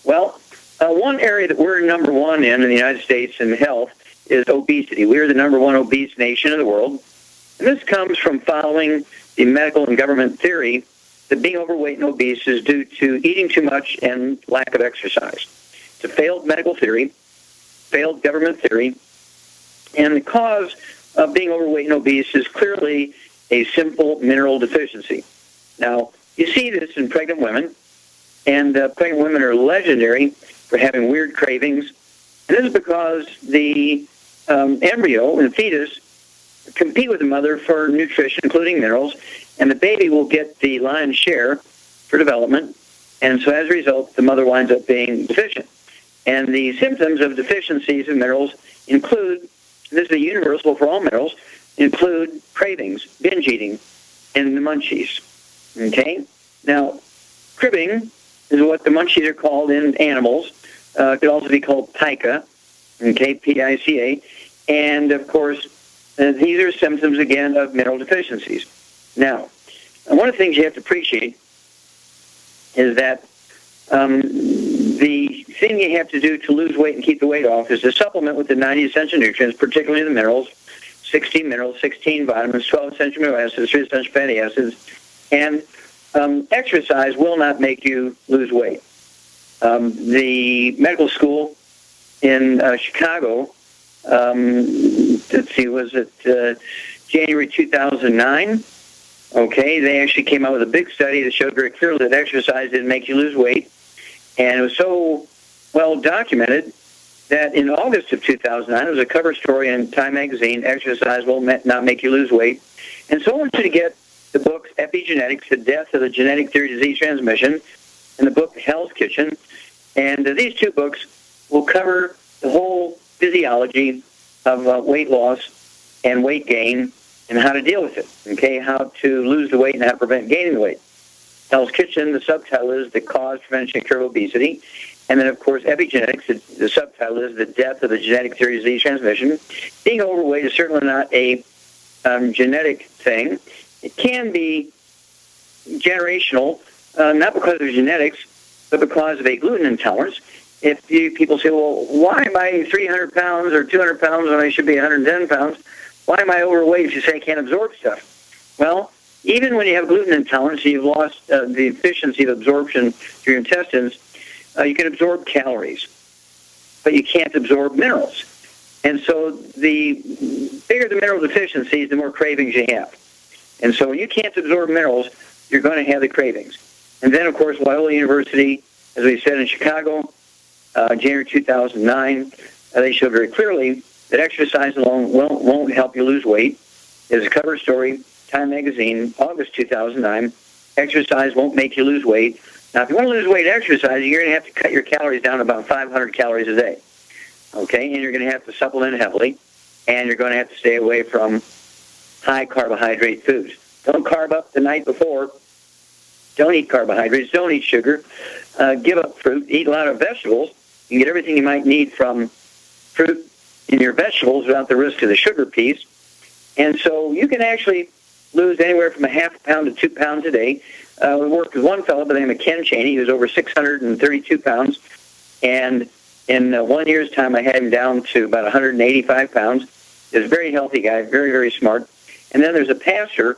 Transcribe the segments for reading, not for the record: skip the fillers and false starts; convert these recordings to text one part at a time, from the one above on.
Well, one area that we're number one in the United States in health is obesity. We are the number one obese nation in the world. And this comes from following the medical and government theory that being overweight and obese is due to eating too much and lack of exercise. It's a failed medical theory, failed government theory, and the cause of being overweight and obese is clearly a simple mineral deficiency. Now, you see this in pregnant women, and pregnant women are legendary for having weird cravings, and this is because the embryo and fetus compete with the mother for nutrition, including minerals, and the baby will get the lion's share for development, and so as a result, the mother winds up being deficient. And the symptoms of deficiencies of minerals include, this is universal for all minerals, include cravings, binge eating, and the munchies. Okay? Now, cribbing is what the munchies are called in animals. It could also be called pica, okay, P-I-C-A. And, of course, these are symptoms, again, of mineral deficiencies. Now, one of the things you have to appreciate is that the thing you have to do to lose weight and keep the weight off is to supplement with the 90 essential nutrients, particularly the minerals, 16 minerals, 16 vitamins, 12 essential amino acids, 3 essential fatty acids, and exercise will not make you lose weight. The medical school in Chicago, let's see, was it January 2009? Okay, they actually came out with a big study that showed very clearly that exercise didn't make you lose weight. And it was so well documented that in August of 2009, there was a cover story in Time magazine, Exercise Will Not Make You Lose Weight. And so I want you to get the books Epigenetics, The Death of the Genetic Theory of Disease Transmission, and the book Hell's Kitchen. And these two books will cover the whole physiology of weight loss and weight gain and how to deal with it, okay, how to lose the weight and how to prevent gaining the weight. Hell's Kitchen, the subtitle is The Cause, Prevention, and Cure of Obesity. And then, of course, Epigenetics, the subtitle is The Death of the Genetic Theory of Disease Transmission. Being overweight is certainly not a genetic thing. It can be generational, not because of genetics, but because of a gluten intolerance. If people say, well, why am I 300 pounds or 200 pounds when I should be 110 pounds? Why am I overweight if you say I can't absorb stuff? Well, even when you have gluten intolerance and you've lost the efficiency of absorption through your intestines, you can absorb calories, but you can't absorb minerals. And so the bigger the mineral deficiencies, the more cravings you have. And so when you can't absorb minerals, you're going to have the cravings. And then, of course, Loyola University, as we said in Chicago, January 2009, they showed very clearly that exercise alone won't help you lose weight. There's a cover story, Time magazine, August 2009, exercise won't make you lose weight. Now, if you want to lose weight exercise, you're going to have to cut your calories down to about 500 calories a day. Okay, and you're going to have to supplement heavily, and you're going to have to stay away from high carbohydrate foods. Don't carb up the night before. Don't eat carbohydrates. Don't eat sugar. Give up fruit. Eat a lot of vegetables. You can get everything you might need from fruit in your vegetables without the risk of the sugar piece. And so you can actually lose anywhere from a half a pound to 2 pounds a day. We worked with one fellow by the name of Ken Chaney. He was over 632 pounds. And in 1 year's time, I had him down to about 185 pounds. He was a very healthy guy, very, very smart. And then there's a pastor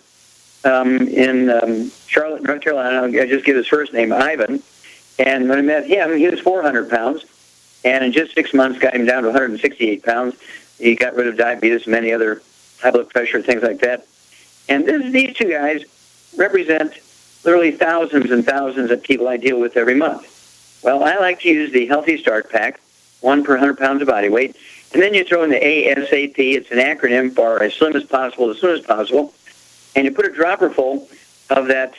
in Charlotte, North Carolina. I'll just give his first name, Ivan. And when I met him, he was 400 pounds. And in just 6 months, got him down to 168 pounds. He got rid of diabetes and many other high blood pressure, things like that. And these two guys represent literally thousands and thousands of people I deal with every month. Well, I like to use the Healthy Start Pack, 1 per 100 pounds of body weight. And then you throw in the ASAP. It's an acronym for as slim as possible, as soon as possible. And you put a dropper full of that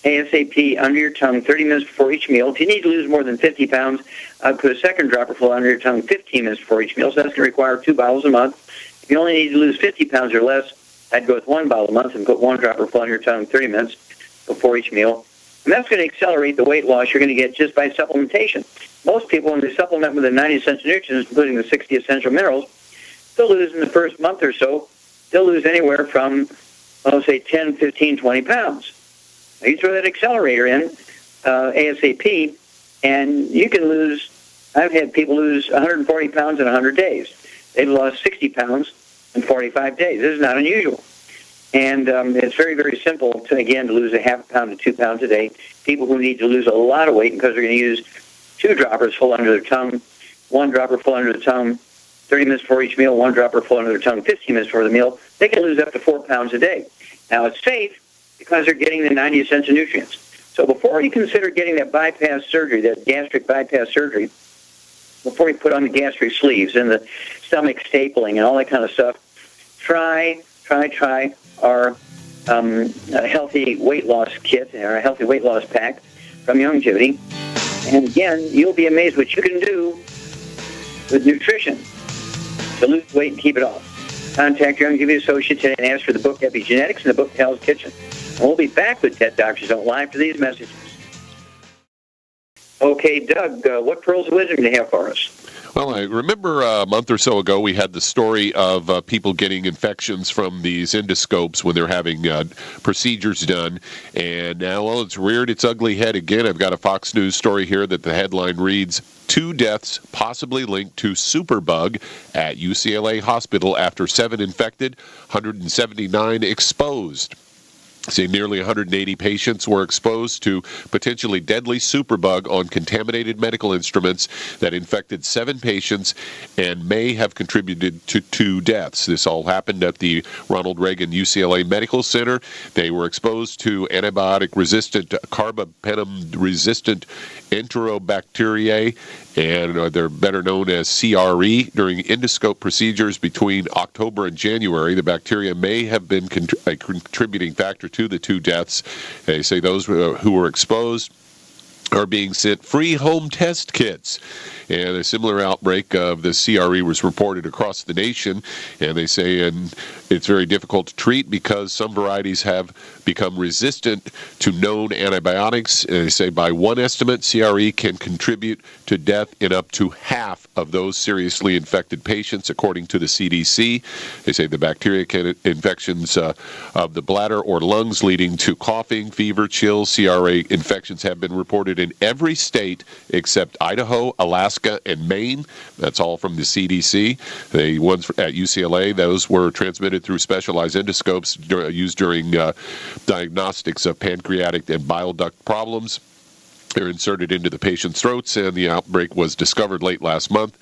ASAP under your tongue 30 minutes before each meal. If you need to lose more than 50 pounds, I'd put a second dropper full under your tongue 15 minutes before each meal. So that's going to require 2 bottles a month. If you only need to lose 50 pounds or less, I'd go with 1 bottle a month and put 1 dropper full under your tongue 30 minutes before each meal. And that's going to accelerate the weight loss you're going to get just by supplementation. Most people, when they supplement with the 90 essential nutrients, including the 60 essential minerals, they'll lose in the first month or so, they'll lose anywhere from, say, 10, 15, 20 pounds. Now, you throw that accelerator in, ASAP, And you can lose, I've had people lose 140 pounds in 100 days. They've lost 60 pounds in 45 days. This is not unusual. And it's very, very simple, to lose a half a pound to 2 pounds a day. People who need to lose a lot of weight because they're going to use 2 droppers full under their tongue, 1 dropper full under the tongue, 30 minutes before each meal, 1 dropper full under their tongue, 15 minutes before the meal, they can lose up to 4 pounds a day. Now, it's safe because they're getting the 90 essential nutrients. So before you consider getting that bypass surgery, that gastric bypass surgery, before you put on the gastric sleeves and the stomach stapling and all that kind of stuff, try our healthy weight loss kit, or a healthy weight loss pack from Youngevity. And again, you'll be amazed what you can do with nutrition to lose weight and keep it off. Contact your Youngevity associate today and ask for the book Epigenetics and the book Hell's Kitchen. And we'll be back with Dead Doctors Don't Lie after these messages. Okay, Doug, what pearls of wisdom do you have for us? Well, I remember a month or so ago we had the story of people getting infections from these endoscopes when they're having procedures done. And now, well, it's reared its ugly head again. I've got a Fox News story here that the headline reads, 2 deaths possibly linked to superbug at UCLA hospital after 7 infected, 179 exposed. See, nearly 180 patients were exposed to potentially deadly superbug on contaminated medical instruments that infected 7 patients and may have contributed to 2 deaths. This all happened at the Ronald Reagan UCLA Medical Center. They were exposed to antibiotic-resistant, carbapenem-resistant Enterobacteriae, and they're better known as CRE. During endoscope procedures between October and January, the bacteria may have been a contributing factor to the 2 deaths. They say those who were exposed are being sent free home test kits. And a similar outbreak of the CRE was reported across the nation. And they say it's very difficult to treat because some varieties have become resistant to known antibiotics. And they say by one estimate, CRE can contribute to death in up to half of those seriously infected patients, according to the CDC. They say the bacteria can infections of the bladder or lungs, leading to coughing, fever, chills. CRE infections have been reported in every state except Idaho, Alaska, and Maine. That's all from the CDC. The ones at UCLA, those were transmitted through specialized endoscopes used during diagnostics of pancreatic and bile duct problems. They're inserted into the patient's throats, and the outbreak was discovered late last month.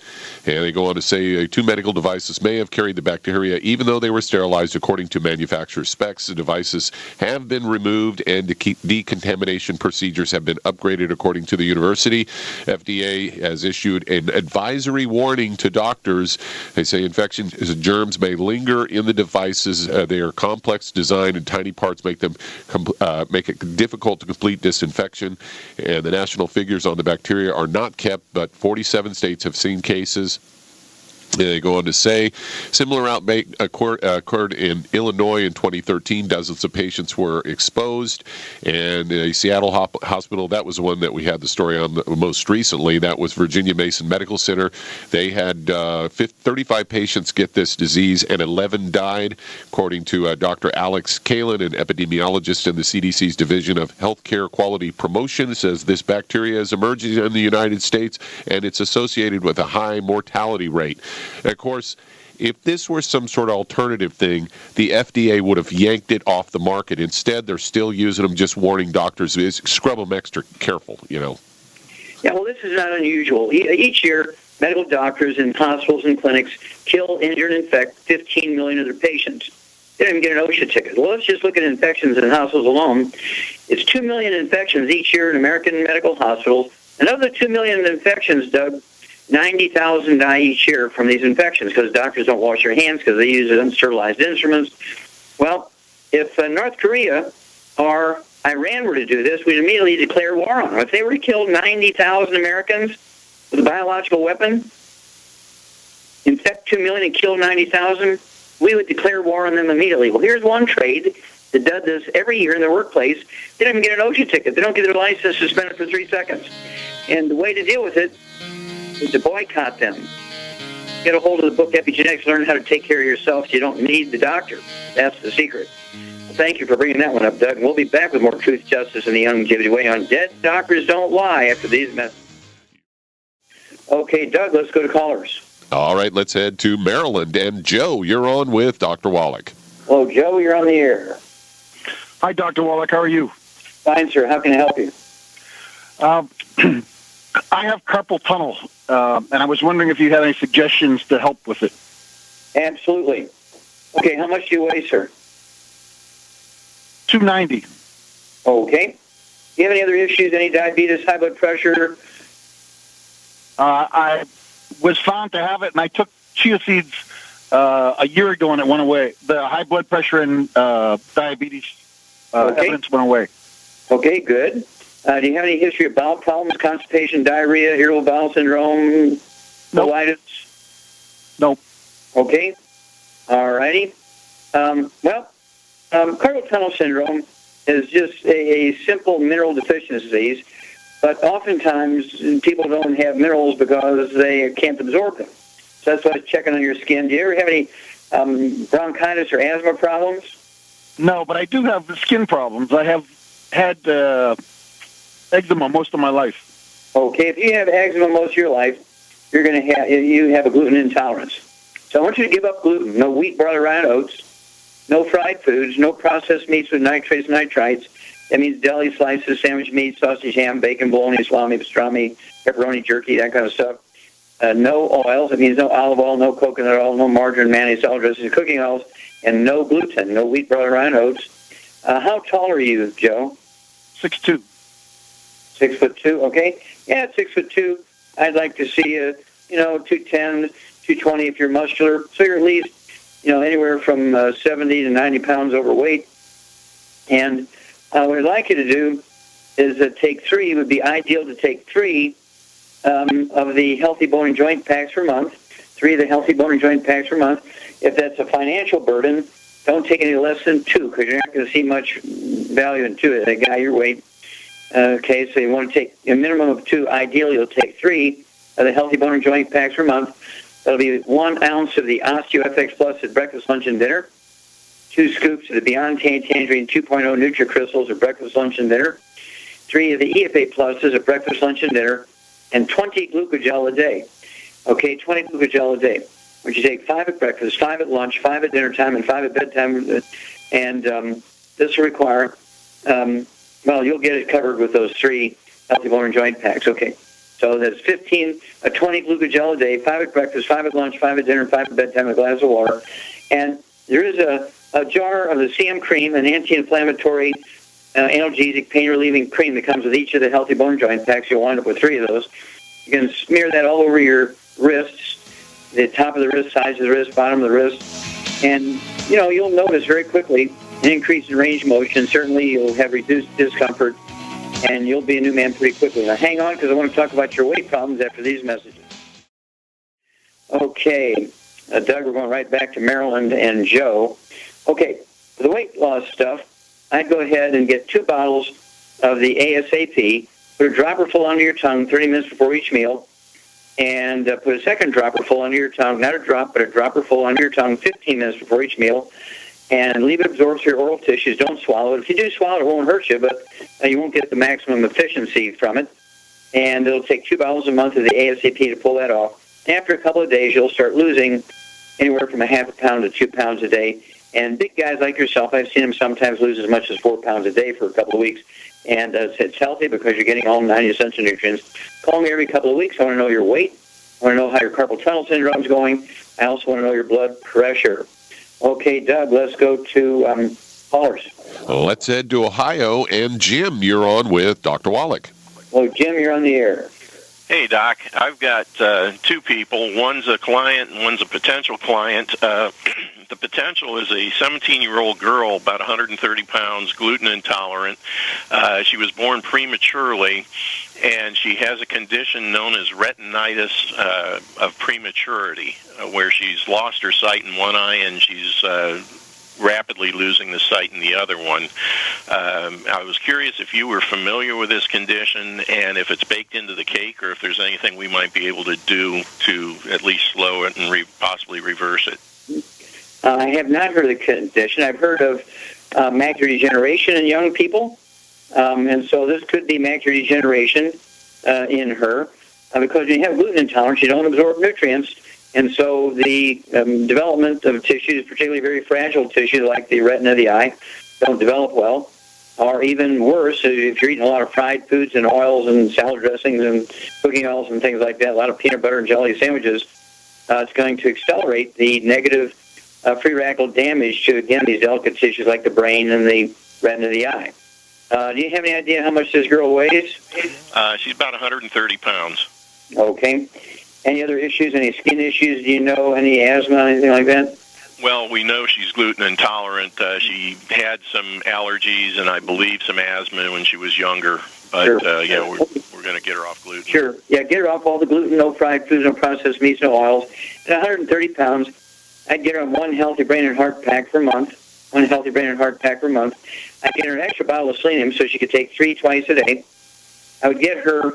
And they go on to say 2 medical devices may have carried the bacteria, even though they were sterilized according to manufacturer specs. The devices have been removed, and decontamination procedures have been upgraded according to the university. FDA has issued an advisory warning to doctors. They say infection germs may linger in the devices. They are complex design, and tiny parts make it difficult to complete disinfection. And the national figures on the bacteria are not kept, but 47 states have seen cases. They go on to say, similar outbreak occurred in Illinois in 2013. Dozens of patients were exposed. And a Seattle hospital, that was the one that we had the story on most recently. That was Virginia Mason Medical Center. They had 35 patients get this disease, and 11 died, according to Dr. Alex Kalin, an epidemiologist in the CDC's Division of Healthcare Quality Promotion. Says this bacteria is emerging in the United States, and it's associated with a high mortality rate. Of course, if this were some sort of alternative thing, the FDA would have yanked it off the market. Instead, they're still using them, just warning doctors, scrub them extra careful, Yeah, well, this is not unusual. Each year, medical doctors in hospitals and clinics kill, injure, and infect 15 million of their patients. They don't even get an OSHA ticket. Well, let's just look at infections in hospitals alone. It's 2 million infections each year in American medical hospitals. And of the 2 million infections, Doug, 90,000 die each year from these infections because doctors don't wash their hands because they use unsterilized instruments. Well, if North Korea or Iran were to do this, we'd immediately declare war on them. If they were to kill 90,000 Americans with a biological weapon, infect 2 million and kill 90,000, we would declare war on them immediately. Well, here's one trade that does this every year in their workplace. They don't even get an OSHA ticket. They don't get their license suspended for 3 seconds. And the way to deal with it is to boycott them. Get a hold of the book Epigenetics, learn how to take care of yourself so you don't need the doctor. That's the secret. Well, thank you for bringing that one up, Doug. We'll be back with more Truth, Justice, and the Youngevity Way on Dead Doctors Don't Lie after these messages. Okay, Doug, let's go to callers. All right, let's head to Maryland. And Joe, you're on with Dr. Wallach. Hello, Joe, you're on the air. Hi, Dr. Wallach. How are you? Fine, sir. How can I help you? I have carpal tunnel, and I was wondering if you had any suggestions to help with it. Absolutely. Okay, how much do you weigh, sir? 290. Okay. Do you have any other issues, any diabetes, high blood pressure? I was found to have it, and I took chia seeds a year ago, and it went away. The high blood pressure and diabetes evidence went away. Okay, good. Do you have any history of bowel problems, constipation, diarrhea, irritable bowel syndrome, colitis? Nope. Okay. All righty. Carpal tunnel syndrome is just a simple mineral deficiency disease, but oftentimes people don't have minerals because they can't absorb them. So that's why it's checking on your skin. Do you ever have any bronchitis or asthma problems? No, but I do have skin problems. I have had eczema most of my life. Okay, if you have eczema most of your life, you have a gluten intolerance. So I want you to give up gluten. No wheat, barley, rye, and oats. No fried foods. No processed meats with nitrates, nitrites. That means deli slices, sandwich meat, sausage, ham, bacon, bologna, salami, pastrami, pepperoni, jerky, that kind of stuff. No oils. That means no olive oil, no coconut oil, no margarine, mayonnaise, salad dressings, cooking oils, and no gluten. No wheat, barley, rye, and oats. How tall are you, Joe? 6'2". 6'2", okay. Yeah, 6'2". I'd like to see you, 210, 220 if you're muscular. So you're at least, anywhere from 70 to 90 pounds overweight. And what I'd like you to do is take 3. It would be ideal to take 3 of the Healthy Bone and Joint Packs per month. 3 of the Healthy Bone and Joint Packs per month. If that's a financial burden, don't take any less than 2 because you're not going to see much value in 2 at a guy your weight. Okay, so you want to take a minimum of 2. Ideally, you'll take 3 of the Healthy Bone and Joint Packs per month. That'll be 1 ounce of the OsteoFX Plus at breakfast, lunch, and dinner. 2 scoops of the Beyond Tangerine 2.0 NutriCrystals at breakfast, lunch, and dinner. 3 of the EFA Pluses at breakfast, lunch, and dinner. And 20 glucogel a day. Okay, 20 glucogel a day. Which you take 5 at breakfast, 5 at lunch, 5 at dinner time, and 5 at bedtime. And this will require, you'll get it covered with those 3 Healthy Bone and Joint Packs. Okay. So that's 20 glucogel a day, 5 at breakfast, 5 at lunch, 5 at dinner, 5 at bedtime, a glass of water. And there is a jar of the CM cream, an anti-inflammatory, analgesic, pain-relieving cream that comes with each of the Healthy Bone and Joint Packs. You'll wind up with 3 of those. You can smear that all over your wrists, the top of the wrist, sides of the wrist, bottom of the wrist. And, you'll notice very quickly an increase in range of motion. Certainly you'll have reduced discomfort. And you'll be a new man pretty quickly. Now, hang on, because I want to talk about your weight problems after these messages. Okay, Doug, we're going right back to Maryland and Joe. Okay, for the weight loss stuff, I'd go ahead and get 2 bottles of the ASAP, put a dropper full under your tongue 30 minutes before each meal, and put a second dropper full under your tongue, not a drop, but a dropper full under your tongue 15 minutes before each meal, and leave it absorb through your oral tissues. Don't swallow it. If you do swallow it, it won't hurt you, but you won't get the maximum efficiency from it. And it'll take 2 bottles a month of the ASAP to pull that off. After a couple of days, you'll start losing anywhere from a half a pound to 2 pounds a day. And big guys like yourself, I've seen them sometimes lose as much as 4 pounds a day for a couple of weeks. And it's healthy because you're getting all 90 essential nutrients. Call me every couple of weeks. I want to know your weight. I want to know how your carpal tunnel syndrome is going. I also want to know your blood pressure. Okay, Doug, let's go to callers. Let's head to Ohio. And Jim, you're on with Dr. Wallach. Well, Jim, you're on the air. Hey, Doc. I've got 2 people. One's a client and one's a potential client. The potential is a 17-year-old girl, about 130 pounds, gluten intolerant. She was born prematurely, and she has a condition known as retinitis of prematurity, where she's lost her sight in one eye and she's rapidly losing the sight in the other one. I was curious if you were familiar with this condition and if it's baked into the cake or if there's anything we might be able to do to at least slow it and possibly reverse it. I have not heard of the condition. I've heard of macular degeneration in young people, and so this could be macular degeneration in her. because when you have gluten intolerance, you don't absorb nutrients, and so the development of tissues, particularly very fragile tissues like the retina of the eye, don't develop well. Or even worse, if you're eating a lot of fried foods and oils and salad dressings and cooking oils and things like that, a lot of peanut butter and jelly sandwiches, it's going to accelerate the negative free radical damage to, again, these delicate tissues like the brain and the retina of the eye. Do you have any idea how much this girl weighs? She's about 130 pounds. Okay. Any other issues, any skin issues? Do you know any asthma, anything like that? Well, we know she's gluten intolerant. She had some allergies and I believe some asthma when she was younger. But, sure. We're going to get her off gluten. Sure. Yeah, get her off all the gluten, no fried foods, no processed meats, no oils. At 130 pounds, I'd get her on one healthy brain and heart pack per month. One healthy brain and heart pack per month. I'd get her an extra bottle of selenium so she could take 3 twice a day. I would get her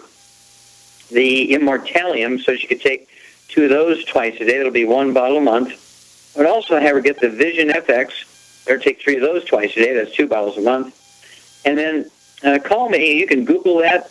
the Immortalium so she could take 2 of those twice a day. That'll be 1 bottle a month. I would also have her get the Vision FX. Or take 3 of those twice a day. That's 2 bottles a month. And then call me. You can Google that,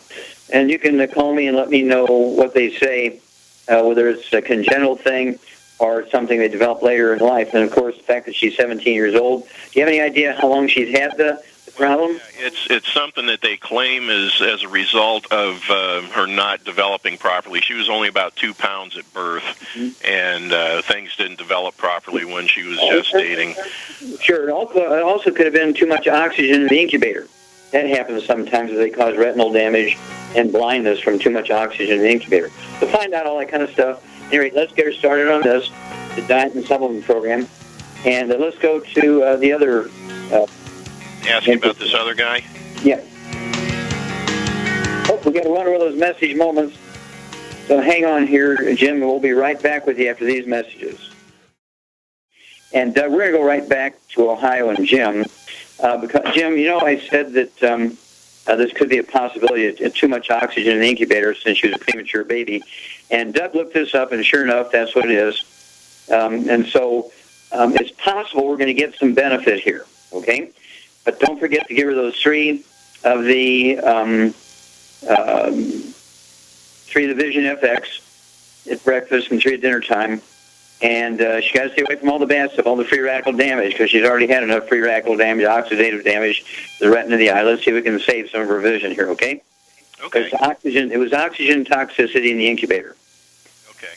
and you can call me and let me know what they say, whether it's a congenital thing or something they develop later in life. And, of course, the fact that she's 17 years old. Do you have any idea how long she's had the problem? It's something that they claim is as a result of her not developing properly. She was only about 2 pounds at birth, and things didn't develop properly when she was gestating. Sure. It also could have been too much oxygen in the incubator. That happens sometimes. They cause retinal damage and blindness from too much oxygen in the incubator. To find out all that kind of stuff, anyway, let's get her started on this, the diet and supplement program. And let's go to the other... Ask you about this other guy? Yeah. Oh, we got to run over those message moments. So hang on here, Jim. We'll be right back with you after these messages. And we're going to go right back to Ohio and Jim. Because, Jim, I said that this could be a possibility of too much oxygen in the incubator since she was a premature baby. And Doug looked this up, and sure enough, that's what it is. And so it's possible we're going to get some benefit here, okay? But don't forget to give her those 3 of the Vision FX at breakfast and 3 at dinner time. And she got to stay away from all the bad stuff, all the free radical damage, because she's already had enough free radical damage, oxidative damage, the retina of the eye. Let's see if we can save some of her vision here, okay? Okay. It was oxygen toxicity in the incubator. Okay.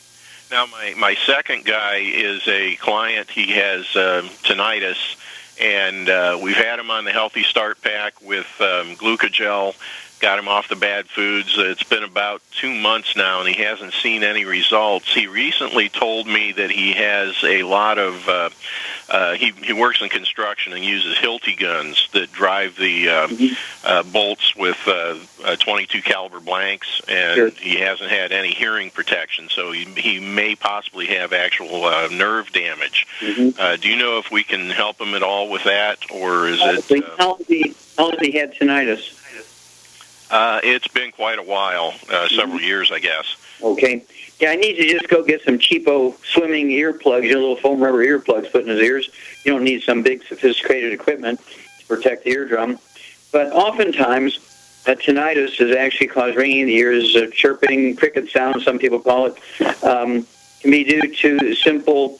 Now, my second guy is a client. He has tinnitus. And we've had him on the Healthy Start Pack with glucogel, got him off the bad foods. It's been about 2 months now, and he hasn't seen any results. He recently told me that he has a lot of, he works in construction and uses Hilti guns that drive the bolts with 22 caliber blanks, and sure. He hasn't had any hearing protection, so he may possibly have actual nerve damage. Mm-hmm. Do you know if we can help him at all with that, or is it... How has he had tinnitus? It's been quite a while, several years, I guess. Okay. Yeah, I need to just go get some cheapo swimming earplugs, little foam rubber earplugs put in his ears. You don't need some big sophisticated equipment to protect the eardrum. But oftentimes, tinnitus is actually caused ringing in the ears, chirping, cricket sound, some people call it, can be due to simple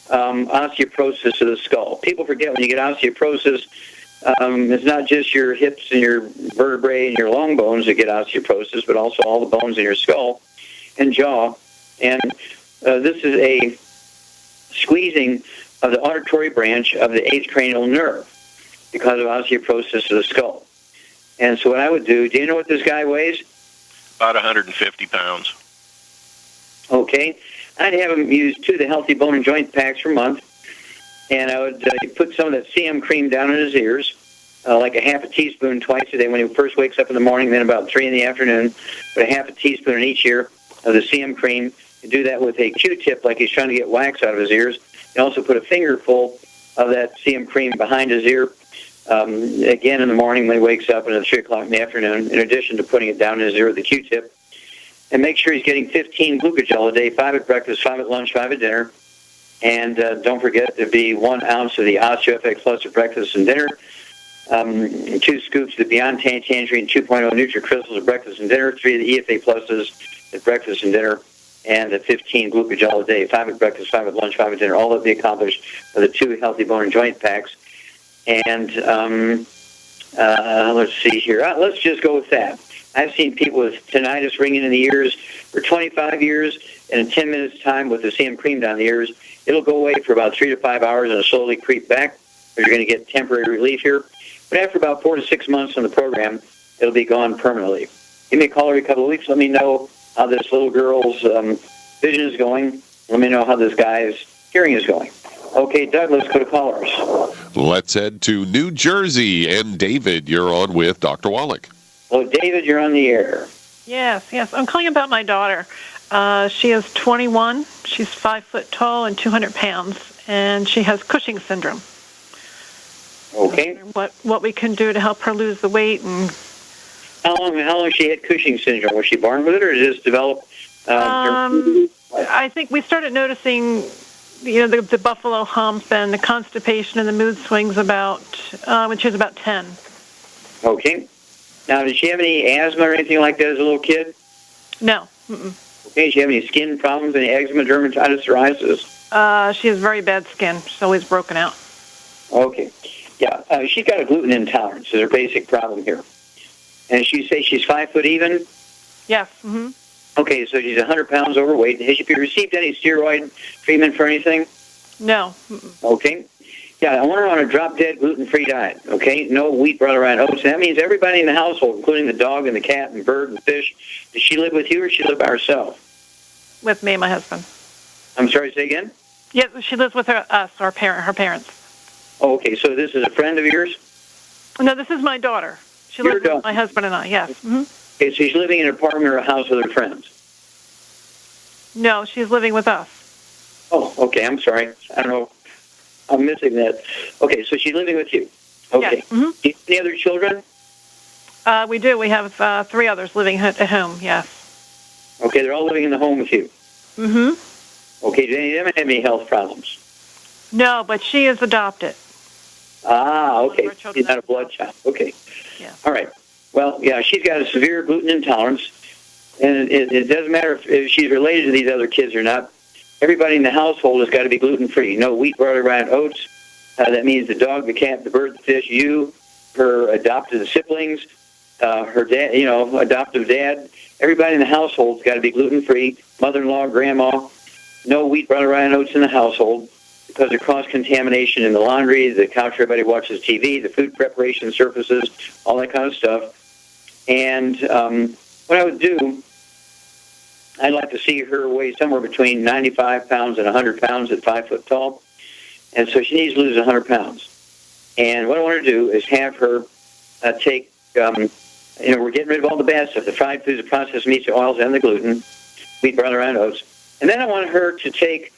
osteoporosis of the skull. People forget when you get osteoporosis, it's not just your hips and your vertebrae and your long bones that get osteoporosis, but also all the bones in your skull and jaw. And this is a squeezing of the auditory branch of the 8th cranial nerve because of osteoporosis of the skull. And so what I would do you know what this guy weighs? About 150 pounds. Okay. I'd have him use 2 of the Healthy Bone and Joint Packs per month. And I would put some of that CM cream down in his ears, like a half a teaspoon twice a day when he first wakes up in the morning, then about 3 in the afternoon. Put a half a teaspoon in each ear of the CM cream. And do that with a Q-tip like he's trying to get wax out of his ears. And also put a fingerful of that CM cream behind his ear, again in the morning when he wakes up and at 3 o'clock in the afternoon, in addition to putting it down in his ear with the Q-tip. And make sure he's getting 15 glucogel a day, 5 at breakfast, 5 at lunch, 5 at dinner. And don't forget to be 1 ounce of the OsteoFX Plus at breakfast and dinner. 2 scoops of the Beyond Tangerine 2.0 Nutri-Crystals at breakfast and dinner, 3 of the EFA Pluses at breakfast and dinner, and the 15 glucogel a day, 5 at breakfast, 5 at lunch, 5 at dinner. All of the accomplished with the 2 healthy bone and joint packs. And let's see here. Let's just go with that. I've seen people with tinnitus ringing in the ears for 25 years, and in 10 minutes' time with the CM cream down the ears, it'll go away for about 3 to 5 hours and it'll slowly creep back. You're going to get temporary relief here. But after about 4 to 6 months on the program, it'll be gone permanently. Give me a call every couple of weeks. Let me know how this little girl's vision is going. Let me know how this guy's hearing is going. Okay, Doug, let's go to callers. Let's head to New Jersey. And David, you're on with Dr. Wallach. Hello, David, you're on the air. Yes. I'm calling about my daughter. She is 21. She's 5 foot tall and 200 pounds, and she has Cushing syndrome. Okay. What we can do to help her lose the weight and. How long she had Cushing syndrome? Was she born with it, or did it just develop? I think we started noticing, the buffalo hump and the constipation and the mood swings about when she was about 10. Okay. Now, did she have any asthma or anything like that as a little kid? No. Mm-mm. Okay. Did she have any skin problems, any eczema, dermatitis, psoriasis? She has very bad skin. She's always broken out. Okay. Yeah, she's got a gluten intolerance. Is her basic problem here. And she say she's 5 foot even? Yes. Mm-hmm. Okay, so she's 100 pounds overweight. Has she received any steroid treatment for anything? No. Mm-mm. Okay. Yeah, I want her on a drop-dead gluten-free diet, okay? No wheat, bran, or oats. That means everybody in the household, including the dog and the cat and bird and fish. Does she live with you or does she live by herself? With me and my husband. I'm sorry, say again? Yes, she lives with her parents. Oh, okay, so this is a friend of yours? No, this is my daughter. She lives with my husband and I, yes. Mm-hmm. Okay, so she's living in an apartment or a house with her friends? No, she's living with us. Oh, okay, I'm sorry. I don't know. I'm missing that. Okay, so she's living with you. Okay. Yes. Mm-hmm. Do you have any other children? We do. We have 3 others living at home, yes. Okay, they're all living in the home with you. Mm-hmm. Okay, do any of them have any health problems? No, but she is adopted. Ah, okay. She's not a blood child. Okay. Yeah. All right. Well, yeah, she's got a severe gluten intolerance, and it doesn't matter if she's related to these other kids or not. Everybody in the household has got to be gluten-free. No wheat, barley, rye, oats. That means the dog, the cat, the bird, the fish, you, her adopted siblings, her dad, adoptive dad. Everybody in the household's got to be gluten-free. Mother-in-law, grandma. No wheat, barley, rye, and oats in the household because of cross-contamination in the laundry, the couch everybody watches TV, the food preparation surfaces, all that kind of stuff. And what I would do, I'd like to see her weigh somewhere between 95 pounds and 100 pounds at 5 foot tall. And so she needs to lose 100 pounds. And what I want to do is have her take, we're getting rid of all the bad stuff, the fried foods, the processed meats, the oils, and the gluten, wheat, barley, rye, and oats. And then I want her to take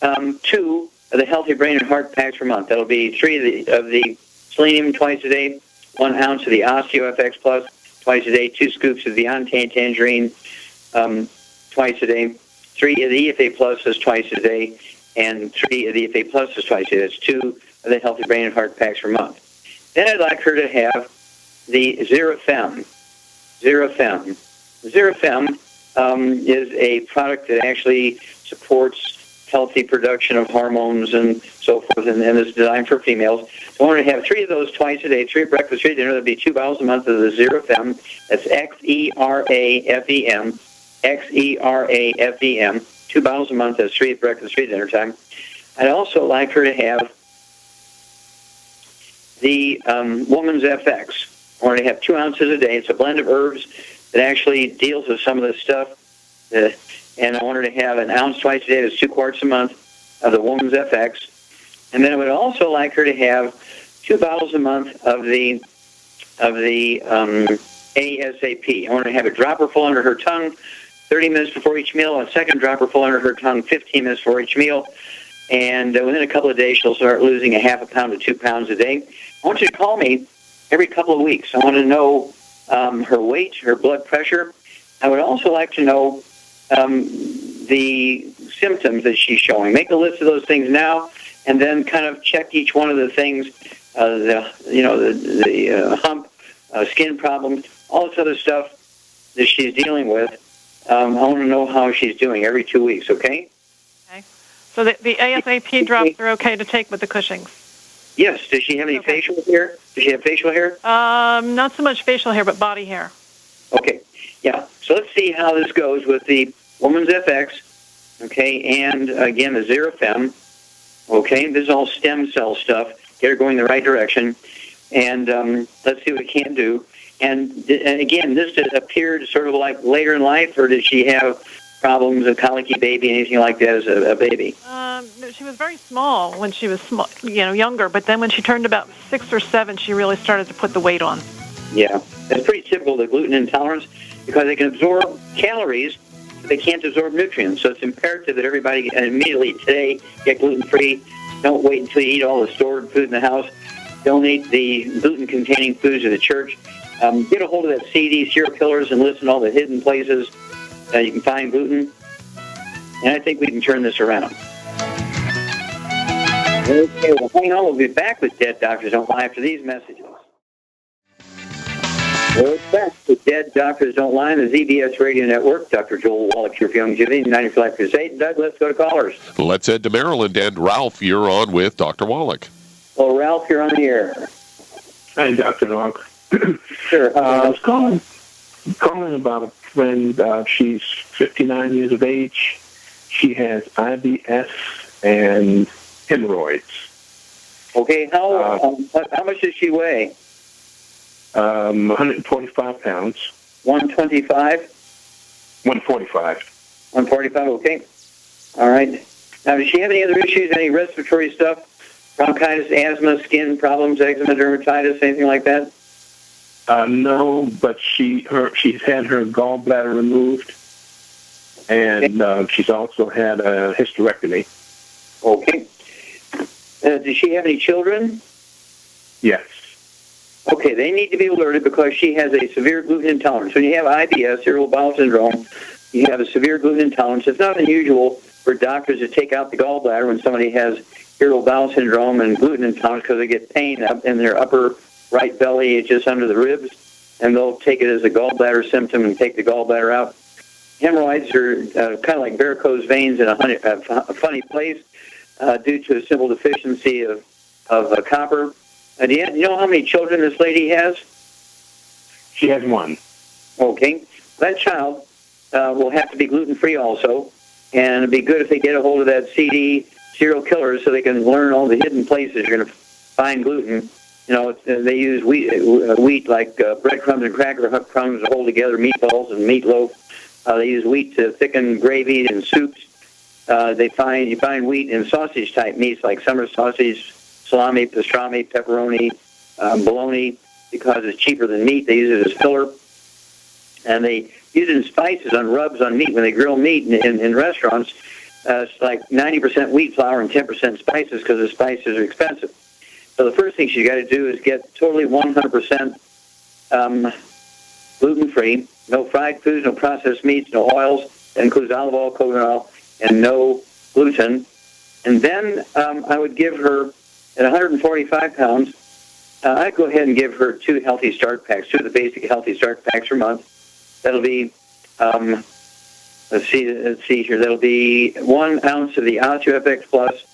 2 of the Healthy Brain and Heart packs per month. That'll be 3 of the selenium twice a day, 1 ounce of the OsteoFX Plus twice a day, 2 scoops of the Beyond Tangerine twice a day, 3 of the EFA Pluses twice a day, and 3 of the EFA Pluses twice a day. That's 2 of the Healthy Brain and Heart packs per month. Then I'd like her to have the Xerofem. Xerofem is a product that actually supports healthy production of hormones and so forth, and is designed for females. So I want to have 3 of those twice a day, 3 at breakfast, 3 at dinner. That'll be 2 bottles a month of the Xerofem. That's Xerafem. Xerafem. 2 bottles a month. That's 3 at breakfast, 3 at dinner time. I'd also like her to have the Woman's FX. I want to have 2 ounces a day. It's a blend of herbs that actually deals with some of this stuff. And I want her to have 1 ounce twice a day. That's 2 quarts a month of the Woman's FX. And then I would also like her to have 2 bottles a month of the ASAP. I want her to have a dropper full under her tongue 30 minutes before each meal, a second dropper full under her tongue 15 minutes before each meal. And within a couple of days, she'll start losing a half a pound to 2 pounds a day. I want you to call me every couple of weeks. I want to know her weight, her blood pressure. I would also like to know the symptoms that she's showing. Make a list of those things now, and then kind of check each one of the things the hump, skin problems, all this other stuff that she's dealing with. I want to know how she's doing every 2 weeks, okay? Okay. So the ASAP drops are okay to take with the Cushing's? Yes. Does she have any facial hair? Does she have facial hair? Not so much facial hair, but body hair. Okay. Yeah. So let's see how this goes with the Woman's FX, okay, and, again, the Xerofem. Okay, this is all stem cell stuff. Get her going the right direction. And let's see what it can do. And again, this appeared sort of like later in life, or did she have problems, a colicky baby, anything like that as a baby? She was very small when she was younger, but then when she turned about 6 or 7, she really started to put the weight on. Yeah, it's pretty typical, the gluten intolerance, because they can absorb calories, but they can't absorb nutrients. So it's imperative that everybody immediately today get gluten-free. Don't wait until you eat all the stored food in the house. Donate the gluten-containing foods to the church. Get a hold of that CD, Serial Killers, and listen to all the hidden places you can find gluten. And I think we can turn this around. Okay, well, hang on. We'll be back with Dead Doctors Don't Lie after these messages. We're back with Dead Doctors Don't Lie on the ZBS Radio Network. Dr. Joel Wallach here for Youngevity, 90 for Life Crusade. Doug, let's go to callers. Let's head to Maryland. And Ralph, you're on with Dr. Wallach. Well, Ralph, you're on the air. Hi, Dr. Wallach. Sure. I was calling about a friend. She's 59 years of age. She has IBS and hemorrhoids. Okay, how much does she weigh? 125 pounds. 125? 145. 145, okay. All right. Now, does she have any other issues, any respiratory stuff? Bronchitis, asthma, skin problems, eczema, dermatitis, anything like that? No, but she's had her gallbladder removed, and she's also had a hysterectomy. Okay. Does she have any children? Yes. Okay, they need to be alerted because she has a severe gluten intolerance. When you have IBS, irritable bowel syndrome, you have a severe gluten intolerance. It's not unusual for doctors to take out the gallbladder when somebody has irritable bowel syndrome and gluten intolerance because they get pain up in their upper right belly, just under the ribs, and they'll take it as a gallbladder symptom and take the gallbladder out. Hemorrhoids are kind of like varicose veins in a funny place due to a simple deficiency of copper. Do you know how many children this lady has? She has one. Okay. That child will have to be gluten-free also, and it'd be good if they get a hold of that CD, Serial Killers, so they can learn all the hidden places you're going to find gluten. You know, they use wheat like breadcrumbs and cracker crumbs to hold together meatballs and meatloaf. They use wheat to thicken gravy and soups. You find wheat in sausage-type meats like summer sausage, salami, pastrami, pepperoni, bologna, because it's cheaper than meat. They use it as filler. And they use it in spices on rubs on meat. When they grill meat in restaurants, it's like 90% wheat flour and 10% spices because the spices are expensive. So the first thing she's got to do is get totally 100% gluten-free, no fried foods, no processed meats, no oils. That includes olive oil, coconut oil, and no gluten. And then I would give her, at 145 pounds, I'd go ahead and give her 2 Healthy Start Packs, 2 of the basic Healthy Start Packs per month. That'll be, let's see here, that'll be 1 ounce of the OsteoFX Plus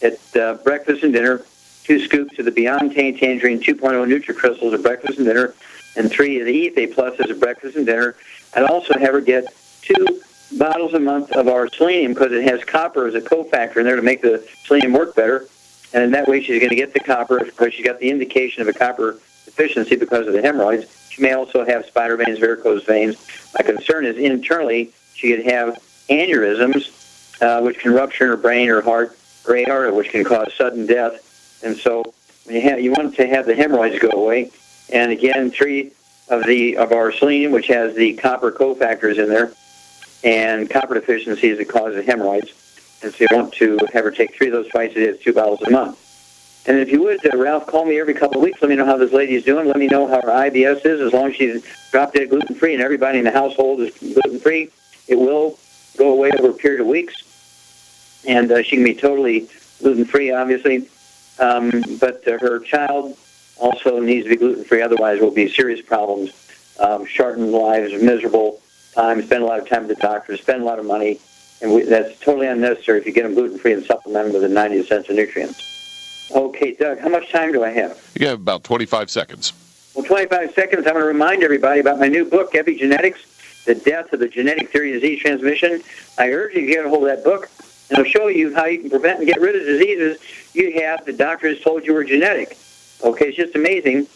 at breakfast and dinner, 2 scoops of the Beyond Tangerine 2.0 NutriCrystals at breakfast and dinner, and 3 of the EFA Pluses at breakfast and dinner. I'd also have her get 2 bottles a month of our selenium because it has copper as a cofactor in there to make the selenium work better. And in that way, she's going to get the copper because she's got the indication of a copper deficiency because of the hemorrhoids. She may also have spider veins, varicose veins. My concern is internally she could have aneurysms, which can rupture in her brain or heart, or aorta, which can cause sudden death. And so you want to have the hemorrhoids go away. And again, 3 of our selenium, which has the copper cofactors in there, and copper deficiency is the cause of hemorrhoids. And so you want to have her take 3 of those twice a day, 2 bottles a month. And if you would, Ralph, call me every couple of weeks. Let me know how this lady's doing. Let me know how her IBS is. As long as she's drop dead gluten-free and everybody in the household is gluten-free, it will go away over a period of weeks. And she can be totally gluten-free, obviously. but her child also needs to be gluten-free. Otherwise, there will be serious problems, shortened lives, miserable time, spend a lot of time with the doctor, spend a lot of money, and that's totally unnecessary if you get them gluten-free and supplement them with 90 cents of nutrients. Okay, Doug, how much time do I have? You have about 25 seconds. Well, 25 seconds, I'm going to remind everybody about my new book, Epigenetics, The Death of the Genetic Theory of Disease Transmission. I urge you to get a hold of that book, and it'll show you how you can prevent and get rid of diseases you have the doctor has told you were genetic. Okay, it's just amazing.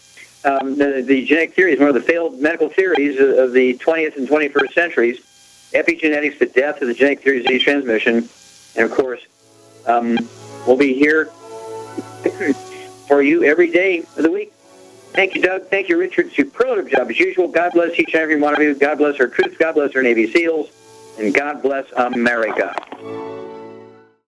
The genetic theory is one of the failed medical theories of the 20th and 21st centuries. Epigenetics, The Death of the Genetic Theory of Disease Transmission. And, of course, we'll be here for you every day of the week. Thank you, Doug. Thank you, Richard. Superlative job as usual. God bless each and every one of you. God bless our troops. God bless our Navy SEALs. And God bless America.